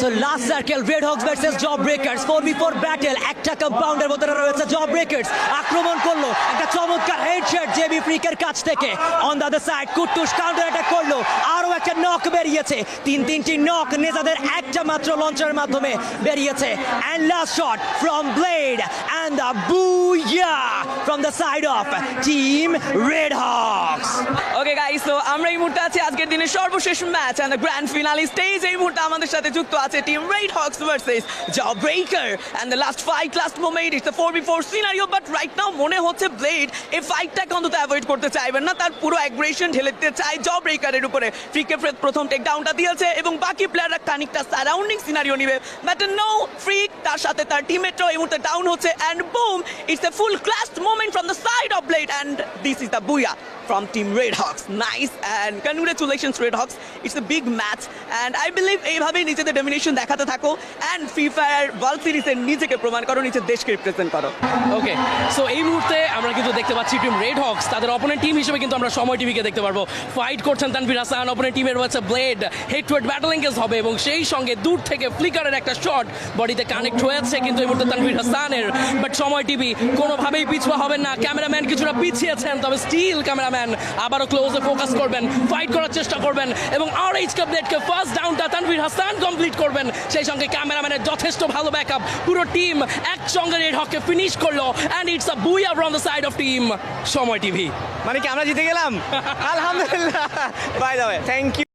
So last circle red Hawks versus job breakers 4v4 battle. একটা কম্পাউন্ডের মধ্যে রয়েছে job breakers, আক্রমণ করলো একটা চমৎকার হেডশট জেবি ফ্রিকের কাছ থেকে। On the other side কুট্টুস counter attack করলো, আরো একটা নক বেরিয়েছে। তিনটি নক নেজাদের একটা মাত্র লঞ্চের মাধ্যমে বেরিয়েছে। And last shot from Blade and the booyah from the side of team Red Hawks. Okay guys, তো আমরা এই মুহূর্তে আছি আজকের দিনের সর্বশেষ match and the grand finale stage. এই মুহূর্তে আমাদের সাথে যুক্ত আছে team Red Hawks versus Job Breaker and the last fight, last moment, it's the 4v4 scenario. But right now মনে হচ্ছে ব্লেড এই ফাইটটাকে অন্তত অ্যাভয়েড করতে চাইবেন না, তার পুরো অ্যাগ্রেশন ঢেলে দিতে চায় জব ব্রেকারের উপরে। ফ্রিকে প্রথম টেক ডাউনটা দিয়েছে এবং বাকি প্লেয়াররা খানিকটা সারাউন্ডিং সিনারিও নিবে, বাট নো ফ্রিক তার সাথে তার টিমমেটরাও এই মুহূর্তে ডাউন হচ্ছে and boom, it's a full clutch moment from the side of blade and this is the বুয়া from Team Red Hawks. Nice and congratulations Red Hawks. It's a big match and I believe এইভাবেই নিজেদের domination দেখাতে থাকো and free fire world সিরিজে নিজেকে প্রমাণ করো, নিজের দেশকে রিপ্রেজেন্ট করো। ওকে, সো এই মুহূর্তে আমরা কিন্তু দেখতে পাচ্ছি টিম রেড হকস, তাদের অপোনেন্ট টিম হিসেবে কিন্তু আমরা সময় টিভিকে দেখতে পারবো। ফাইট করছেন তানভীর হাসান, অপোনেন্ট টিমের হচ্ছে blade. Head to head battle engage হবে এবং সেই সঙ্গে দূর থেকে ফ্লিকারের একটা শট বডিতে কানেক্ট হয়েছে কিন্তু এই মুহূর্তে তানভীর হাসানের। বাট সময় টিভি কোনোভাবেই পিছুয়া হবেন না, ক্যামেরাম্যান কিছুটা পিছিয়েছেন, তবে স্টিল ক্যামেরাম্যান আবারও ক্লোজে ফোকাস করবেন, ফাইট করার চেষ্টা করবেন এবং আরএইচকে ব্লেডকে ফার্স্ট ডাউনটা তানভীর হাসান কমপ্লিট করবেন। সেই সঙ্গে ক্যামেরাম্যানের যথেষ্ট ভালো ব্যাকআপ, পুরো টিম একসঙ্গে রেড হককে ফিনিশ করলো and it's a booyah from the side of team Somoy TV. মানে কি আমরা জিতে গেলাম? আলহামদুলিল্লাহ, by the way thank you.